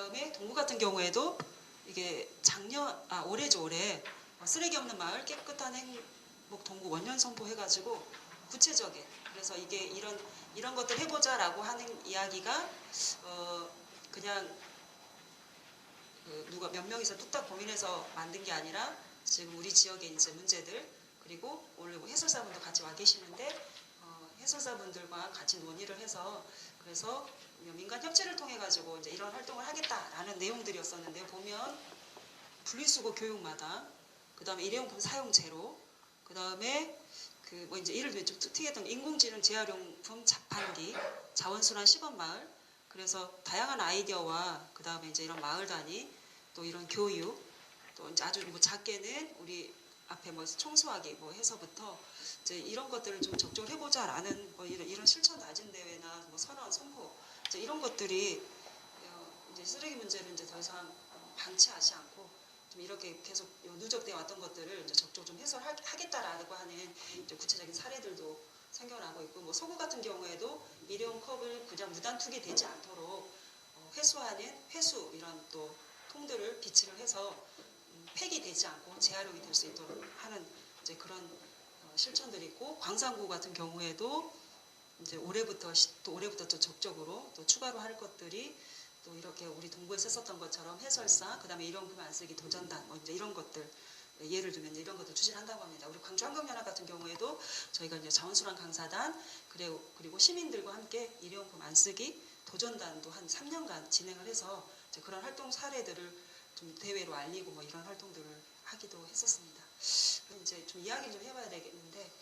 그다음에 동구 같은 경우에도 이게 올해죠, 올해 쓰레기 없는 마을 깨끗한 행복 동구 원년 선포 해가지고 구체적인, 그래서 이게 이런 것들 해보자라고 하는 이야기가 그냥 누가 몇 명이서 뚝딱 고민해서 만든 게 아니라 지금 우리 지역의 이제 문제들, 그리고 원래 해설사분도 같이 와 계시는데 해설사분들과 같이 논의를 해서, 그래서 민간 협치를 통해 가지고 이제 이런 활동을 하겠다라는 내용들이었었는데, 보면 분리수거 교육마다, 그 다음에 일회용품 사용 제로, 그 다음에 뭐 이제 예를 들면 좀 특이했던 인공지능 재활용품 자판기, 자원순환 시범마을, 그래서 다양한 아이디어와 그 다음에 이제 이런 마을 단위, 또 이런 교육, 또 이제 아주 뭐 작게는 우리 앞에 뭐 청소하기 뭐 해서부터 이제 이런 것들을 좀 적극적으로 해보자라는 뭐 이런 실천 낮은 대회나 뭐 선언 선포, 이제 이런 것들이 이제 쓰레기 문제를 이제 더 이상 방치하지 않고 좀 이렇게 계속 누적되어 왔던 것들을 이제 적극적으로 좀 해설하겠다라고 하는 이제 구체적인 사례들도 생겨나고 있고, 뭐 서구 같은 경우에도 일회용 컵을 그냥 무단 투기되지 않도록 회수하는 회수 이런 또 통들을 비치를 해서 폐기되지 않고 재활용이 될 수 있도록 하는 이제 그런 실천들이 있고, 광산구 같은 경우에도 이제 올해부터 또 적극적으로 또 추가로 할 것들이 또 이렇게 우리 동부에서 썼던 것처럼 해설사, 그다음에 일회용품 안 쓰기 도전단, 뭐 이제 이런 것들, 예를 들면 이런 것들 추진한다고 합니다. 우리 광주 환경연합 같은 경우에도 저희가 이제 자원순환 강사단, 그리고 시민들과 함께 일회용품 안 쓰기 도전단도 한 3년간 진행을 해서 이제 그런 활동 사례들을 좀 대외로 알리고 뭐 이런 활동들을 하기도 했었습니다. 이제 좀 이야기를 좀 해봐야 되겠는데,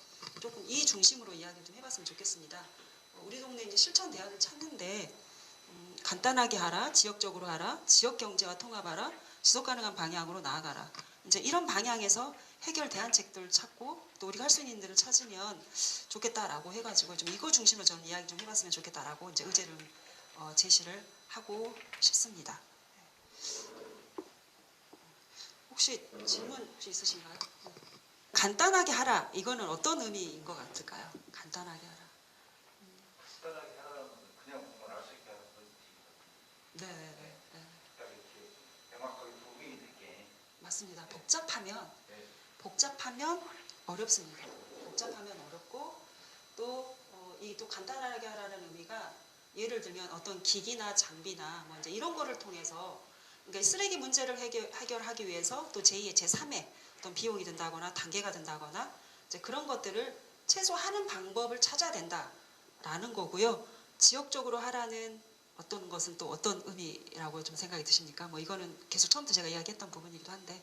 조금 이 중심으로 이야기를 좀 해봤으면 좋겠습니다. 우리 동네 이제 실천 대안을 찾는데, 간단하게 하라, 지역적으로 하라, 지역 경제와 통합하라, 지속 가능한 방향으로 나아가라. 이제 이런 방향에서 해결 대안책들을 찾고 또 우리가 할 수 있는 일들을 찾으면 좋겠다라고 해가지고 좀 이거 중심으로 저는 이야기 좀 해봤으면 좋겠다라고 이제 의제를 제시를 하고 싶습니다. 혹시 질문 혹시 있으신가요? 간단하게 하라. 이거는 어떤 의미인 것 같을까요? 간단하게 하라. 간단하게 하라는 것은 그냥 뭔가 알 수 있게 하는 그런 뜻이거든요. 네. 딱 이렇게 명확하게 구분이 되게. 맞습니다. 네. 복잡하면 어렵습니다. 복잡하면 어렵고, 또 이 또 간단하게 하라는 의미가, 예를 들면 어떤 기기나 장비나 뭐 이제 이런 거를 통해서, 그러니까 쓰레기 문제를 해결하기 위해서 또 제2의 제3의 어떤 비용이 든다거나 단계가 든다거나 이제 그런 것들을 최소화하는 방법을 찾아야 된다라는 거고요. 지역적으로 하라는 어떤 것은 또 어떤 의미라고 좀 생각이 드십니까? 뭐 이거는 계속 처음부터 제가 이야기했던 부분이기도 한데.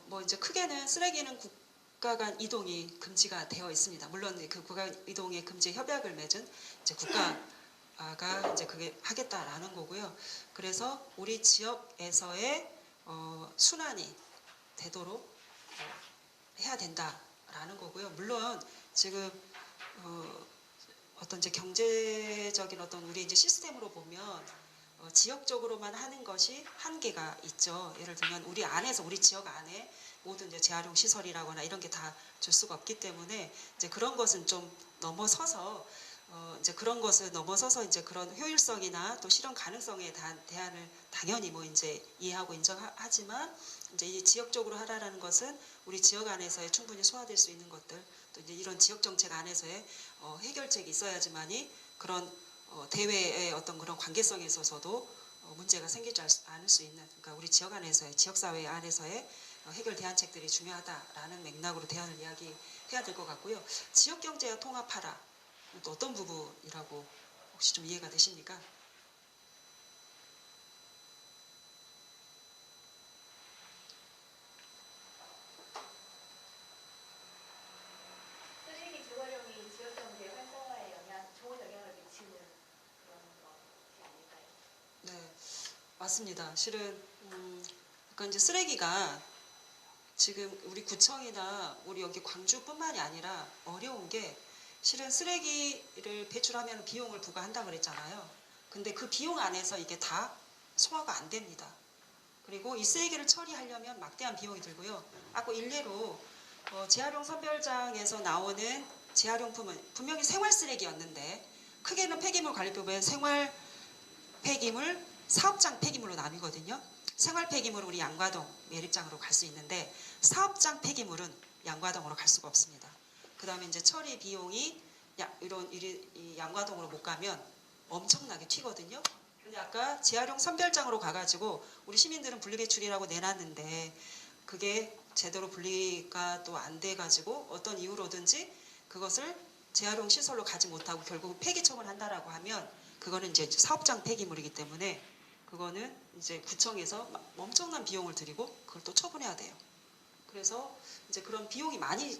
뭐 이제 크게는 쓰레기는 국가 간 이동이 금지가 되어 있습니다. 물론 그 국가 이동의 금지 협약을 맺은 이제 국가가 이제 그게 하겠다라는 거고요. 그래서 우리 지역에서의 순환이 되도록 해야 된다라는 거고요. 물론 지금 어떤 이제 경제적인 어떤 우리 이제 시스템으로 보면 지역적으로만 하는 것이 한계가 있죠. 예를 들면 우리 안에서 우리 지역 안에 모든 이제 재활용 시설이라거나 이런 게 다 줄 수가 없기 때문에 이제 그런 것은 좀 넘어서서 이제 그런 것을 넘어서서 이제 그런 효율성이나 또 실현 가능성에 대한 대안을 당연히 뭐 이제 이해하고 인정하지만, 이제 이 지역적으로 하라라는 것은 우리 지역 안에서의 충분히 소화될 수 있는 것들, 또 이제 이런 지역 정책 안에서의 해결책이 있어야지만이 그런 대외의 어떤 그런 관계성에 있어서도 문제가 생기지 않을 수 있는, 그러니까 우리 지역 안에서의 지역사회 안에서의 해결 대안책들이 중요하다라는 맥락으로 대안을 이야기해야 될 것 같고요. 지역 경제와 통합하라. 또 어떤 부분이라고 혹시 좀 이해가 되십니까? 쓰레기 재활용이 지역 경제 활성화에 좋은 영향을 미치는 그런 것이 아닐까요? 네, 맞습니다. 실은 그러니까 이제 쓰레기가 지금 우리 구청이나 우리 여기 광주뿐만이 아니라 어려운 게, 실은 쓰레기를 배출하면 비용을 부과한다고 그랬잖아요. 근데 그 비용 안에서 이게 다 소화가 안 됩니다. 그리고 이 쓰레기를 처리하려면 막대한 비용이 들고요. 아까 일례로 재활용 선별장에서 나오는 재활용품은 분명히 생활 쓰레기였는데 크게는 폐기물 관리법에 생활 폐기물, 사업장 폐기물로 나뉘거든요. 생활 폐기물은 우리 양과동 매립장으로 갈 수 있는데 사업장 폐기물은 양과동으로 갈 수가 없습니다. 그 다음에 이제 처리 비용이 이 양과동으로 못 가면 엄청나게 튀거든요. 근데 아까 재활용 선별장으로 가가지고 우리 시민들은 분리배출이라고 내놨는데 그게 제대로 분리가 또 안 돼가지고 어떤 이유로든지 그것을 재활용 시설로 가지 못하고 결국 폐기처분을 한다라고 하면 그거는 이제 사업장 폐기물이기 때문에 그거는 이제 구청에서 엄청난 비용을 들이고 그걸 또 처분해야 돼요. 그래서 이제 그런 비용이 많이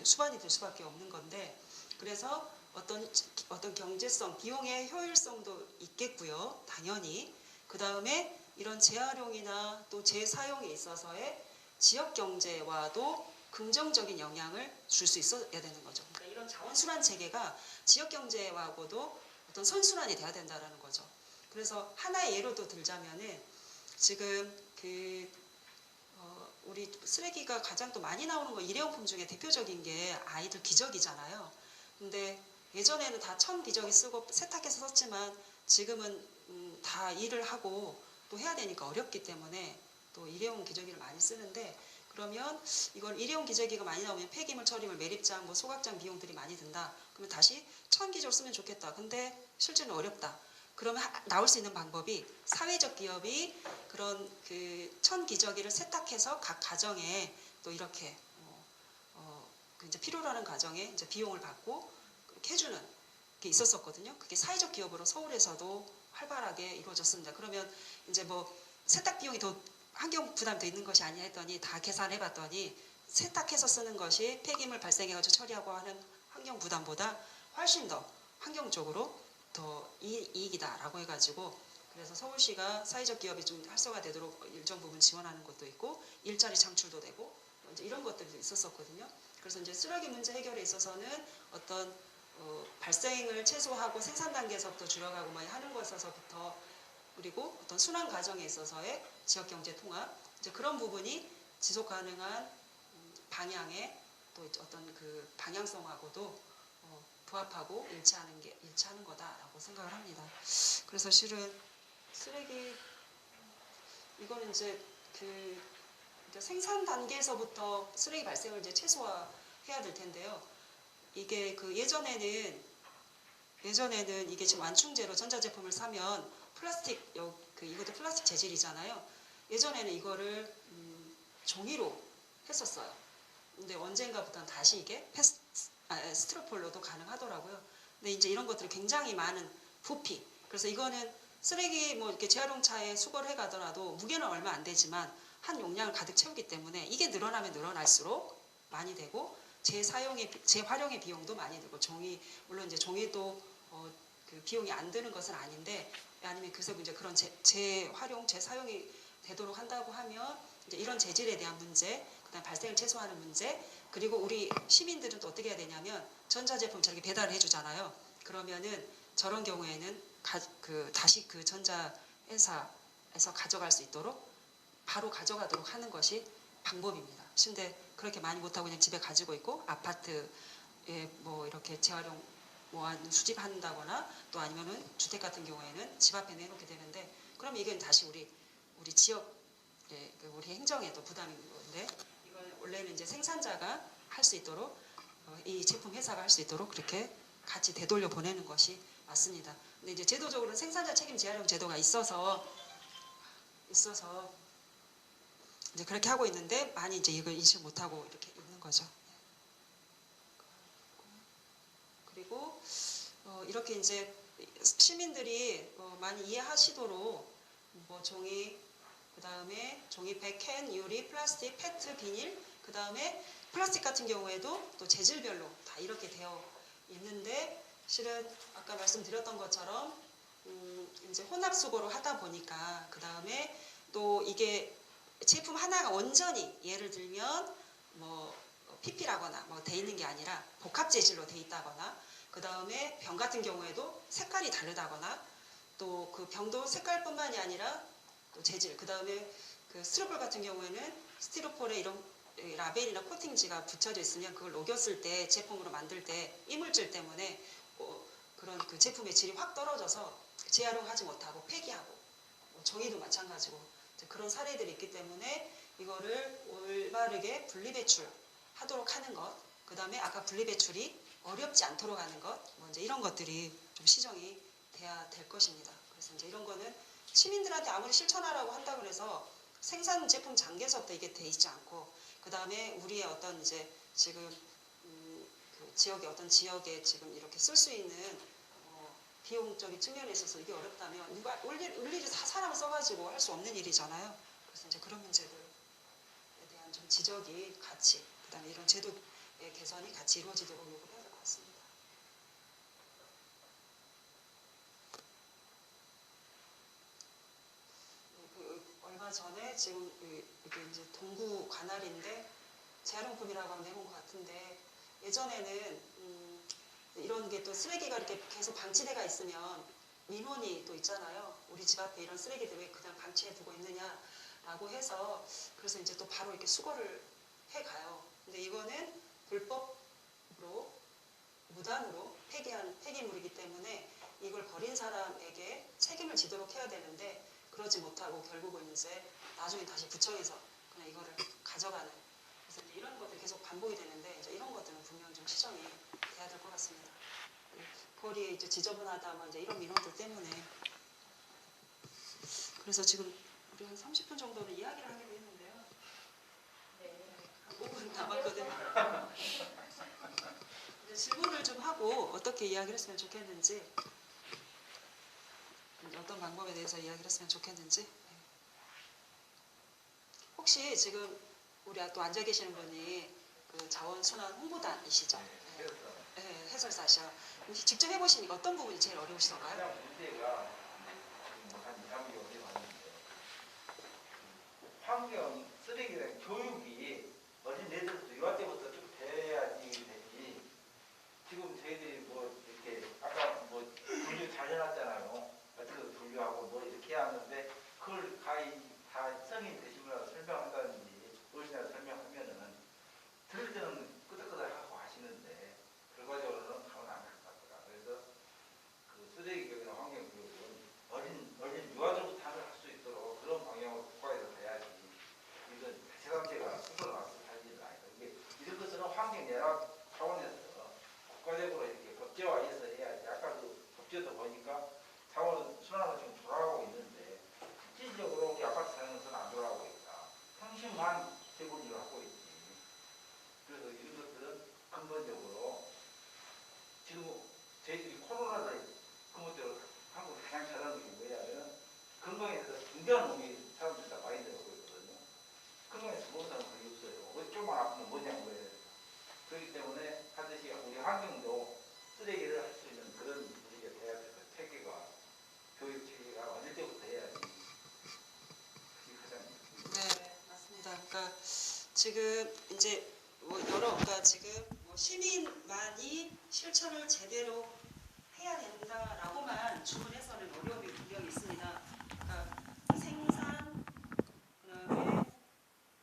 수반이 될 수밖에 없는 건데 그래서 어떤 경제성, 비용의 효율성도 있겠고요. 당연히. 그 다음에 이런 재활용이나 또 재사용에 있어서의 지역 경제와도 긍정적인 영향을 줄 수 있어야 되는 거죠. 그러니까 이런 자원순환 체계가 지역 경제하고도 어떤 선순환이 돼야 된다는 거죠. 그래서 하나의 예로도 들자면은 지금 우리 쓰레기가 가장 또 많이 나오는 거 일회용품 중에 대표적인 게 아이들 기저귀잖아요. 근데 예전에는 다 천 기저귀 쓰고 세탁해서 썼지만 지금은 다 일을 하고 또 해야 되니까 어렵기 때문에 또 일회용 기저귀를 많이 쓰는데 그러면 이걸 일회용 기저귀가 많이 나오면 폐기물 처리물 매립장 뭐 소각장 비용들이 많이 든다. 그러면 다시 천 기저를 쓰면 좋겠다. 근데 실제는 어렵다. 그러면 나올 수 있는 방법이 사회적 기업이 그런 천 기저귀를 세탁해서 각 가정에 또 이렇게 이제 필요로 하는 가정에 이제 비용을 받고 그렇게 해주는 게 있었었거든요. 그게 사회적 기업으로 서울에서도 활발하게 이루어졌습니다. 그러면 이제 뭐 세탁 비용이 더 환경 부담도 있는 것이 아니냐 했더니 다 계산해 봤더니 세탁해서 쓰는 것이 폐기물 발생해가지고 처리하고 하는 환경 부담보다 훨씬 더 환경적으로 더 이익이다라고 해가지고 그래서 서울시가 사회적 기업이 좀 활성화되도록 일정 부분 지원하는 것도 있고 일자리 창출도 되고 이제 이런 것들이 있었었거든요. 그래서 이제 쓰레기 문제 해결에 있어서는 어떤 발생을 최소화하고 생산 단계에서부터 줄여가고 막 하는 것에서부터 그리고 어떤 순환 과정에 있어서의 지역 경제 통합 이제 그런 부분이 지속 가능한 방향의 또 어떤 그 방향성하고도 부합하고 일치하는 거다라고 생각을 합니다. 그래서 실은 쓰레기 이거는 이제 생산 단계에서부터 쓰레기 발생을 이제 최소화해야 될 텐데요. 이게 예전에는 이게 지금 완충제로 전자제품을 사면 플라스틱 이것도 플라스틱 재질이잖아요. 예전에는 이거를 종이로 했었어요. 근데 언젠가부터는 다시 이게 스티로폴로도 가능하더라고요. 근데 이제 이런 것들이 굉장히 많은 부피. 그래서 이거는 쓰레기 뭐 이렇게 재활용차에 수거를 해가더라도 무게는 얼마 안 되지만 한 용량을 가득 채우기 때문에 이게 늘어나면 늘어날수록 많이 되고 재활용의 비용도 많이 들고 물론 이제 종이도 그 비용이 안 드는 것은 아닌데 아니면 그래서 이제 그런 재활용, 재사용이 되도록 한다고 하면 이제 이런 재질에 대한 문제, 그다음 발생을 최소화하는 문제, 그리고 우리 시민들은 또 어떻게 해야 되냐면 전자제품 저렇게 배달을 해주잖아요. 그러면은 저런 경우에는 다시 그 전자회사에서 가져갈 수 있도록 바로 가져가도록 하는 것이 방법입니다. 근데 그렇게 많이 못하고 그냥 집에 가지고 있고 아파트에 뭐 이렇게 재활용 수집한다거나 또 아니면은 주택 같은 경우에는 집 앞에 내놓게 되는데 그럼 이건 다시 우리 지역 우리 행정에도 부담이 있는 건데 이건 원래는 이제 생산자가 할 수 있도록 이 제품 회사가 할 수 있도록 그렇게 같이 되돌려 보내는 것이 맞습니다. 근데 이제 제도적으로는 생산자 책임 재활용 제도가 있어서 이제 그렇게 하고 있는데 많이 이제 이걸 인식 못하고 이렇게 있는 거죠. 그리고 이렇게 이제 시민들이 많이 이해하시도록 뭐 종이, 그 다음에 종이팩, 캔, 유리, 플라스틱, 페트, 비닐, 그 다음에 플라스틱 같은 경우에도 또 재질별로 다 이렇게 되어 있는데 실은 아까 말씀드렸던 것처럼 이제 혼합 수거로 하다 보니까 그 다음에 또 이게 제품 하나가 온전히 예를 들면 뭐 PP라거나 뭐 돼 있는 게 아니라 복합 재질로 돼 있다거나 그 다음에 병 같은 경우에도 색깔이 다르다거나 또 그 병도 색깔뿐만이 아니라 또 재질 그 다음에 그 스티로폴 같은 경우에는 스티로폴에 이런 라벨이나 코팅지가 붙여져 있으면 그걸 녹였을 때 제품으로 만들 때 이물질 때문에 그런 그 제품의 질이 확 떨어져서 재활용하지 못하고 폐기하고 종이도 마찬가지고 그런 사례들이 있기 때문에 이거를 올바르게 분리배출하도록 하는 것, 그 다음에 아까 분리배출이 어렵지 않도록 하는 것, 뭐 이제 이런 것들이 좀 시정이 돼야 될 것입니다. 그래서 이제 이런 거는 시민들한테 아무리 실천하라고 한다 그래서 생산 제품 단계에서부터 이게 돼 있지 않고, 그 다음에 우리의 어떤 이제 지금 그 지역의 어떤 지역에 지금 이렇게 쓸 수 있는 비용적인 측면에 있어서 이게 어렵다면 누가 일일이 다 사람을 써가지고 할 수 없는 일이잖아요. 그래서 이제 그런 문제들에 대한 좀 지적이 같이, 그다음에 이런 제도의 개선이 같이 이루어지도록 요구해야 될 것 같습니다. 얼마 전에 지금 이게 이제 동구 관할인데 재활용품이라고 하면 내놓은 것 같은데, 예전에는 이런 게 또 쓰레기가 이렇게 계속 방치돼가 있으면 민원이 또 있잖아요. 우리 집 앞에 이런 쓰레기들 왜 그냥 방치해 두고 있느냐라고 해서, 그래서 이제 또 바로 이렇게 수거를 해가요. 근데 이거는 불법으로 무단으로 폐기한 폐기물이기 때문에 이걸 버린 사람에게 책임을 지도록 해야 되는데 그러지 못하고 결국은 이제 나중에 다시 구청에서 그냥 이거를 가져가는, 그래서 이제 이런 것들이 계속 반복이 되는데 이제 이런 것들은 분명히 좀 시정이 돼야 될 것 같습니다. 거리에 이제 지저분하다 뭐 이제 이런 민원들 때문에. 그래서 지금 우리 한 30분 정도는 이야기를 하기로 했는데요. 네. 한 5분 남았거든요. 이제 질문을 좀 하고 어떻게 이야기를 했으면 좋겠는지, 어떤 방법에 대해서 이야기를 했으면 좋겠는지. 혹시 지금 우리 또 앉아 계시는 분이 그 자원순환 홍보단이시죠? 네, 그래서 네, 해설사셔. 직접 해보시니까 어떤 부분이 제일 어려우시던가요? 그냥 문제가 한 2, 3개월이 왔는데 환경 쓰레기에 대한 교육이 어린애들부터 유아 때부터 좀 돼야지 되지. 지금 저희들이 뭐 이렇게 아까 뭐 분류 잘 해놨잖아요. 어떻게 분류하고 뭐 이렇게 하는데 그걸 가히 다 성인 되신 분하고 설명한다든지 어르신한테 설명하면은 들을 때는 끄덕끄덕하고 하시는데 결과적으로는 가면 안 갈 것 같더라. 그래서 그 쓰레기 교육이나 환경 교육은 어린 유아들부터 할 수 있도록 그런 방향으로 국가에서 돼야지. 이건 세상제가 스스로 나서 할 일은 아니다. 이게 이런 것은 환경 연합 차원에서 국가적으로 이렇게 법제화해서 해야지. 아까 그 법제도 보니까 자원 순환을 지금 돌아가고 있는데 실질적으로 우리 아파트 사는 것은 안 돌아가고 있다. 형식만 재분리를 하고 있지. 그래서 이런 것들은 근본적으로 지금 저희들이 코로나를 근본적으로 한국 가장 잘하는 게 뭐냐면 건강에서 굉장한 놈이 사람들이 다 많이 들어오고 있거든요. 건강에서 모르는 사람은 거의 없어요. 어디 조금만 아프면 뭐냐고 해야 돼요. 그렇기 때문에 하듯이 우리 환경도 쓰레기를 할 수 있는 그런 분위기가 돼야 돼요. 체계가, 교육 체계가 어릴 때부터 해야지. 그게 가장 네, 맞습니다. 그러니까 지금 이제 뭐 그러니까 지금 뭐 시민만이 실천을 제대로 해야 된다라고만 주문해서는 어려움이 분명히 있습니다. 그러니까 생산, 그다음에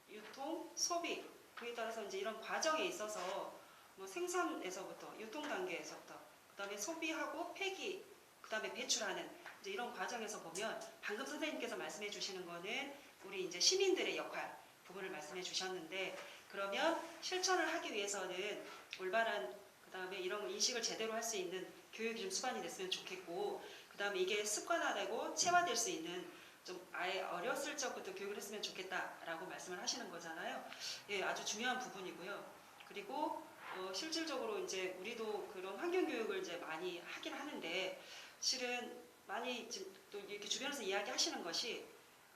유통, 소비, 그에 따라서 이제 이런 과정에 있어서 뭐 생산에서부터 유통 단계에서부터 그다음에 소비하고 폐기, 그다음에 배출하는 이제 이런 과정에서 보면 방금 선생님께서 말씀해 주시는 거는 우리 이제 시민들의 역할 부분을 말씀해 주셨는데, 그러면 실천을 하기 위해서는 올바른 그다음에 이런 인식을 제대로 할 수 있는 교육이 좀 수반이 됐으면 좋겠고, 그다음에 이게 습관화되고 체화될 수 있는 좀 아예 어렸을 적부터 교육을 했으면 좋겠다라고 말씀을 하시는 거잖아요. 예, 아주 중요한 부분이고요. 그리고 실질적으로 이제 우리도 그런 환경 교육을 이제 많이 하긴 하는데, 실은 많이 지금 또 이렇게 주변에서 이야기하시는 것이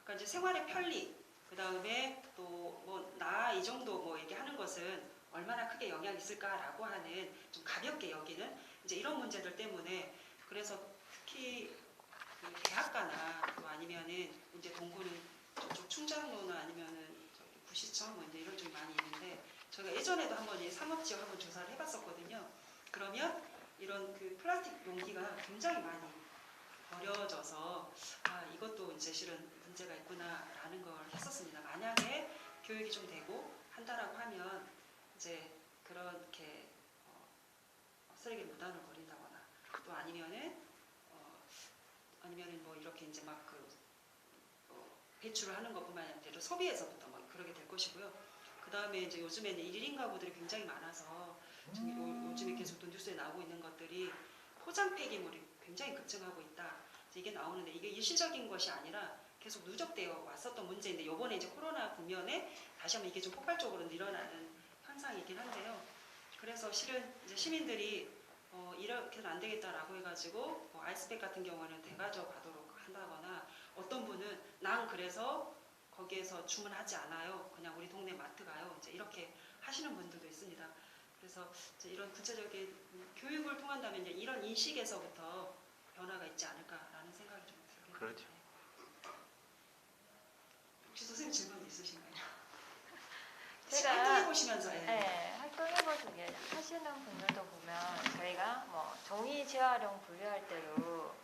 아까 이제 생활의 편리, 그 다음에 또 뭐 나 이 정도 뭐 얘기하는 것은 얼마나 크게 영향이 있을까라고 하는 좀 가볍게 여기는 이제 이런 문제들 때문에, 그래서 특히 그 대학가나 또 아니면은 이제 동구는 저쪽 충장로나 아니면은 저기 구시청 뭐 이제 이런 쪽이 많이 있는데, 저희가 예전에도 한번 이 상업지역 한번 조사를 해봤었거든요. 그러면 이런 그 플라스틱 용기가 굉장히 많이 버려져서 이것도 이제 실은 문제가 있구나라는 걸 했었습니다. 만약에 교육이 좀 되고 한다라고 하면 이제 그렇게 쓰레기 무단으로 버린다거나 또 아니면은 뭐 이렇게 이제 막 배출을 하는 것뿐만 아니라 소비에서부터 뭐 그러게 될 것이고요. 그 다음에 이제 요즘에는 1인 가구들이 굉장히 많아서 지금 요즘에 계속 또 뉴스에 나오고 있는 것들이 포장 폐기물이 굉장히 급증하고 있다. 이게 나오는데 이게 일시적인 것이 아니라 계속 누적되어 왔었던 문제인데 요번에 이제 코로나 국면에 다시 한번 이게 좀 폭발적으로 늘어나는 현상이긴 한데요. 그래서 실은 이제 시민들이 이렇게는 안 되겠다라고 해가지고 뭐 아이스팩 같은 경우는 대가져 가도록 한다거나 어떤 분은 난 그래서 거기에서 주문하지 않아요. 그냥 우리 동네 마트 가요. 이제 이렇게 하시는 분들도 있습니다. 그래서 이제 이런 구체적인 교육을 통한다면 이제 이런 인식에서부터 변화가 있지 않을까라는 생각이 좀 들어요. 그렇죠. 혹시 선생님 질문 있으신가요? 제가- 활동해 보시면서 네, 활동해보시고 하시는 분들도 보면 저희가 뭐 종이 재활용 분류할 때도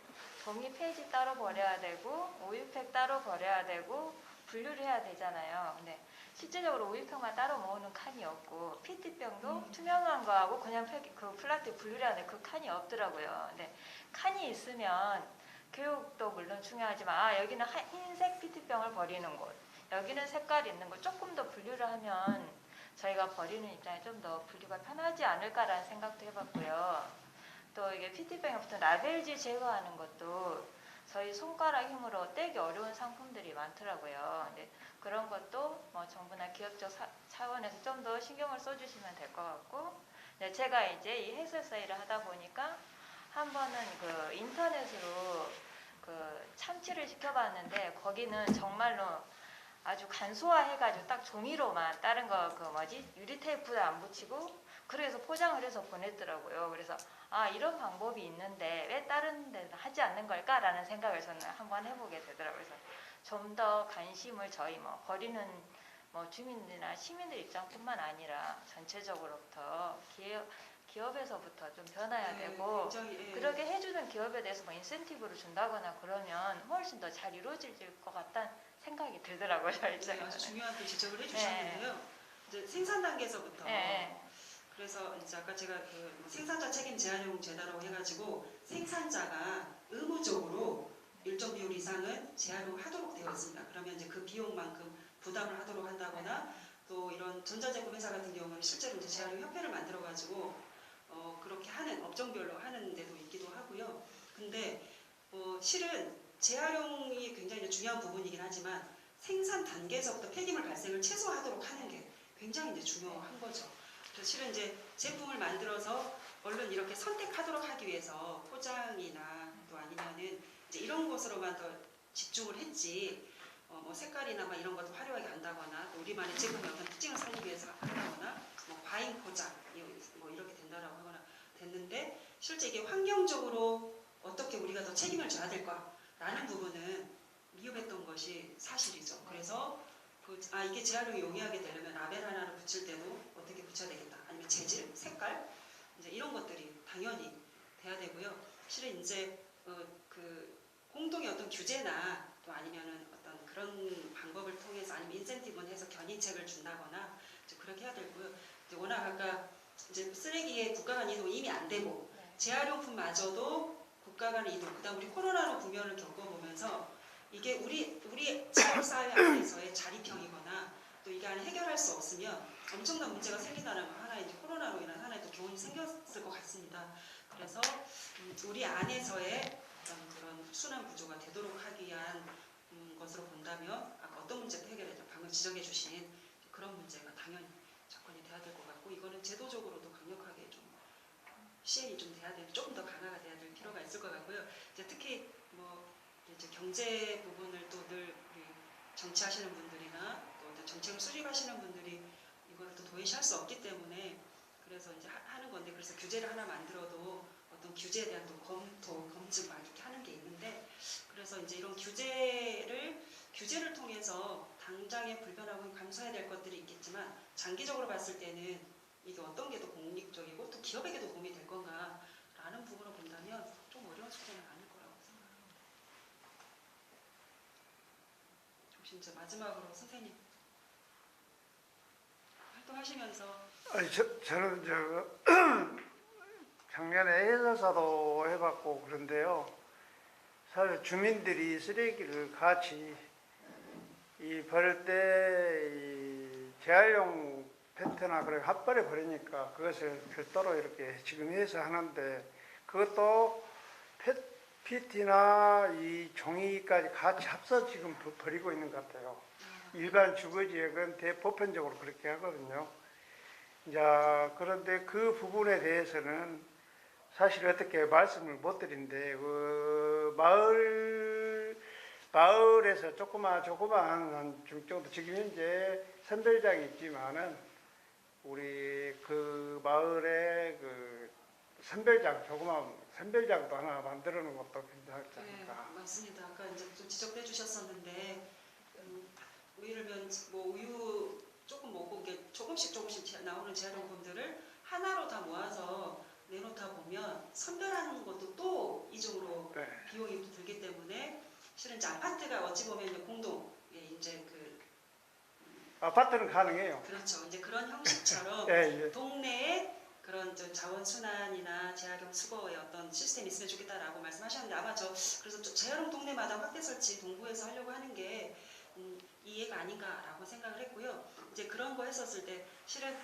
종이 페이지 따로 버려야 되고 우유팩 따로 버려야 되고 분류를 해야 되잖아요. 근데 실제적으로 우유팩만 따로 모으는 칸이 없고 PT병도 투명한 거하고 그냥 그 플라스틱 분류를 하는 그 칸이 없더라고요. 근데 칸이 있으면 교육도 물론 중요하지만 여기는 흰색 PT병을 버리는 곳, 여기는 색깔 있는 걸 조금 더 분류를 하면 저희가 버리는 입장에 좀 더 분류가 편하지 않을까라는 생각도 해봤고요. 또 이게 PT병에 붙은 라벨지 제거하는 것도 저희 손가락 힘으로 떼기 어려운 상품들이 많더라고요. 근데 그런 것도 뭐 정부나 기업적 차원에서 좀 더 신경을 써주시면 될 것 같고, 제가 이제 이 해설사 일을 하다 보니까 한 번은 그 인터넷으로 그 참치를 시켜봤는데 거기는 정말로 아주 간소화해가지고 딱 종이로만 다른 거 유리 테이프도 안 붙이고 그래서 포장을 해서 보냈더라고요. 그래서 이런 방법이 있는데 왜 다른 데는 하지 않는 걸까라는 생각을 저는 한번 해보게 되더라고요. 그래서 좀 더 관심을 저희 뭐 버리는 뭐 주민들이나 시민들 입장뿐만 아니라 전체적으로부터 기업에서부터 좀 변화야 되고 굉장히, 그렇게 해주는 기업에 대해서 뭐 인센티브를 준다거나 그러면 훨씬 더 잘 이루어질 것 같다는 생각이 들더라고요. 저희 아주 입장에서는. 중요한 또 지적을 해주셨는데요. 이제 생산 단계에서부터 네. 그래서 이제 아까 제가 그 생산자 책임 제한용 제도라고 해가지고 생산자가 의무적으로 일정 비율 이상은 재활용하도록 되어 있습니다. 그러면 이제 그 비용만큼 부담을 하도록 한다거나 또 이런 전자제품 회사 같은 경우는 실제로 이제 재활용 협회를 만들어가지고 그렇게 하는 업종별로 하는 데도 있기도 하고요. 근데 실은 재활용이 굉장히 중요한 부분이긴 하지만 생산 단계에서부터 폐기물 발생을 최소화하도록 하는 게 굉장히 이제 중요한 거죠. 그래서 실은 이제 제품을 만들어서 얼른 이렇게 선택하도록 하기 위해서 포장이나 또 아니면은 이제 이런 것으로만 더 집중을 했지 뭐 색깔이나 막 이런 것도 화려하게 한다거나 또 우리만의 제품의 어떤 특징을 살리기 위해서 한다거나 뭐 과잉 포장 뭐 이렇게 된다라고 하거나 됐는데 실제 이게 환경적으로 어떻게 우리가 더 책임을 져야 될까라는 부분은 미흡했던 것이 사실이죠. 그래서 이게 재활용이 용이하게 되려면 라벨 하나를 붙일 때도 어떻게 붙여야 되겠다. 아니면 재질, 색깔 이제 이런 것들이 당연히 돼야 되고요. 실은 이제 그 공동의 어떤 규제나 또 아니면은 어떤 그런 방법을 통해서 아니면 인센티브를 해서 견인책을 준다거나 이제 그렇게 해야 되고요. 이제 워낙 아까 이제 쓰레기의 국가 간 이동 이미 안 되고 재활용품마저도 국가 간 이동, 그다음 우리 코로나로 국면을 겪어보면서 이게 우리 지역 사회 안에서의 자립형이거나 또 이게 안에 해결할 수 없으면 엄청난 문제가 생긴다는 하나의 이제 코로나로 인한 하나의 또 교훈이 생겼을 것 같습니다. 그래서 우리 안에서의 어떤 그런 순환 구조가 되도록 하기 위한 것으로 본다면 아까 어떤 문제도 해결해야 방금 지적해 주신 그런 문제가 당연히 접근이 돼야 될 것 같고 이거는 제도적으로도 강력하게 좀 시행이 좀 돼야 될 조금 더 강화가 돼야 될 필요가 있을 것 같고요. 이제 특히 뭐 이제 경제 부분을 또 늘 우리 정치하시는 분들이나 또 어떤 정책을 수립하시는 분들이 이걸 또 도외시할 수 없기 때문에 그래서 이제 하는 건데 그래서 규제를 하나 만들어도 어떤 규제에 대한 또 검토, 검증 막 이렇게 하는 게 있는데 그래서 이제 이런 규제를 통해서 당장의 불편함을 감수해야 될 것들이 있겠지만 장기적으로 봤을 때는 이게 어떤 게 더 공익적이고 또 기업에게도 도움이 될 건가라는 부분으로 본다면 좀 어려운 숙제는 아닐 거라고 생각합니다. 혹시 이제 마지막으로 선생님 활동하시면서 저는 작년에 해설사도 해봤고 그런데요. 사실 주민들이 쓰레기를 같이 버릴 때 재활용 펜트나 그런 핫발에 버리니까 그것을 별도로 이렇게 지금 해서 하는데 그것도 PT나 이 종이까지 같이 합쳐 지금 버리고 있는 것 같아요. 일반 주거지역은 대보편적으로 그렇게 하거든요. 자, 그런데 그 부분에 대해서는 사실 어떻게 말씀을 못 드린데, 마을에서 조그만 한 정도, 지금 현재 선별장이 있지만은, 우리 그 마을에 조그만 선별장도 하나 만들어 놓은 것도 괜찮지 네, 않을까. 맞습니다. 아까 이제 좀 지적해 주셨었는데 예를 들면 뭐 우유 조금 먹고 이게 조금씩 나오는 재활용품들을 하나로 다 모아서 내놓다 보면 선별하는 것도 또 이중으로 네. 비용이 또 들기 때문에 실은 이제 아파트가 어찌 보면 이제 공동 이제 아파트는 가능해요. 그렇죠. 이제 그런 형식처럼 예, 예. 동네에 그런 자원순환이나 재활용 수거의 어떤 시스템이 있으면 좋겠다라고 말씀하셨는데 아마 그래서 재활용 동네마다 확대 설치 동구에서 하려고 하는 게 이해가 아닌가라고 생각을 했고요. 이제 그런 거 했었을 때 실은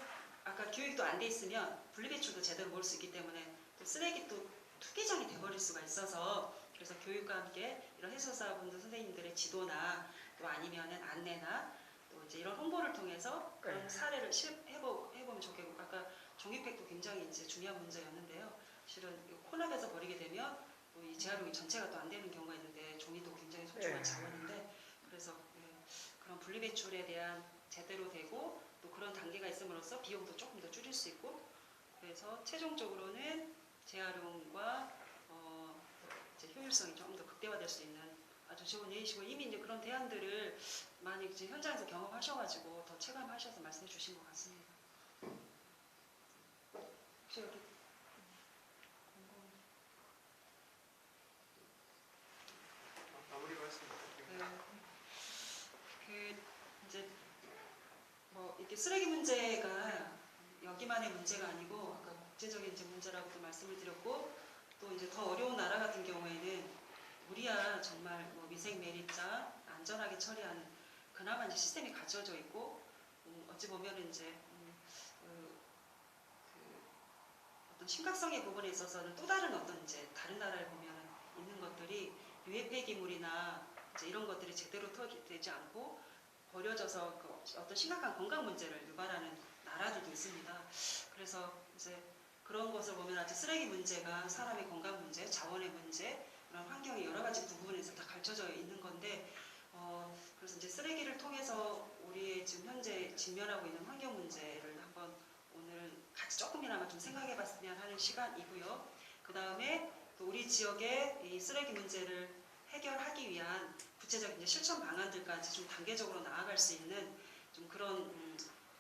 아까 교육도 안 돼 있으면 분리배출도 제대로 모을 수 있기 때문에 또 쓰레기 또 투기장이 돼버릴 수가 있어서 그래서 교육과 함께 이런 해설사분들 선생님들의 지도나 또 아니면은 안내나 또 이제 이런 홍보를 통해서 그런 사례를 해보면 좋겠고 아까 종이팩도 굉장히 이제 중요한 문제였는데요. 실은 혼합해서 버리게 되면 이 재활용이 전체가 또 안 되는 경우가 있는데 종이도 굉장히 소중한 자원인데 그래서 그런 분리배출에 대한 제대로 되고 또 그런 단계가 있음으로써 비용도 조금 더 줄일 수 있고 그래서 최종적으로는 재활용과 이제 효율성이 조금 더 극대화될 수 있는 아주 좋은 예이시고 이미 이제 그런 대안들을 많이 이제 현장에서 경험하셔가지고 더 체감하셔서 말씀해 주신 것 같습니다. 혹시 여기 마무리 말씀 부탁드립니다. 이제 뭐 이렇게 쓰레기 문제가 여기만의 문제가 아니고 아까 국제적인 이제 문제라고도 말씀을 드렸고 또 이제 더 어려운 나라 같은 경우에는 우리야 정말 뭐 위생 매립자 안전하게 처리하는 그나마 이제 시스템이 갖춰져 있고 어찌 보면은 이제 어떤 심각성의 부분에 있어서는 또 다른 어떤 이제 다른 나라에 보면은 있는 것들이 유해 폐기물이나 이제 이런 것들이 제대로 처리되지 않고 버려져서 어떤 심각한 건강 문제를 유발하는 나라들도 있습니다. 그래서 이제 그런 것을 보면 아직 쓰레기 문제가 사람의 건강 문제, 자원의 문제, 그런 환경의 여러 가지 부분에서 다 갖춰져 있는 건데, 그래서 이제 쓰레기를 통해서 우리의 지금 현재 직면하고 있는 환경 문제를 한번 오늘 같이 조금이나마 좀 생각해봤으면 하는 시간이고요. 그 다음에 또 우리 지역의 이 쓰레기 문제를 해결하기 위한 구체적인 이제 실천 방안들까지 좀 단계적으로 나아갈 수 있는 좀 그런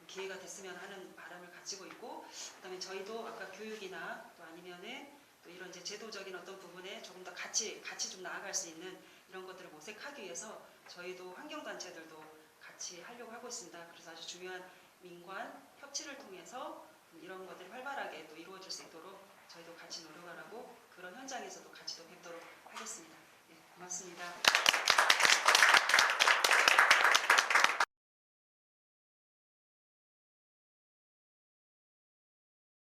기회가 됐으면 하는 바람을 가지고 있고, 그다음에 저희도 아까 교육이나 또 아니면은 또 이런 이제 제도적인 어떤 부분에 조금 더 같이 좀 나아갈 수 있는 이런 것들을 모색하기 위해서 저희도 환경단체들도 같이 하려고 하고 있습니다. 그래서 아주 중요한 민관 협치를 통해서 이런 것들이 활발하게 또 이루어질 수 있도록 저희도 같이 노력하라고 그런 현장에서도 같이 또 뵙도록 하겠습니다. 네, 고맙습니다.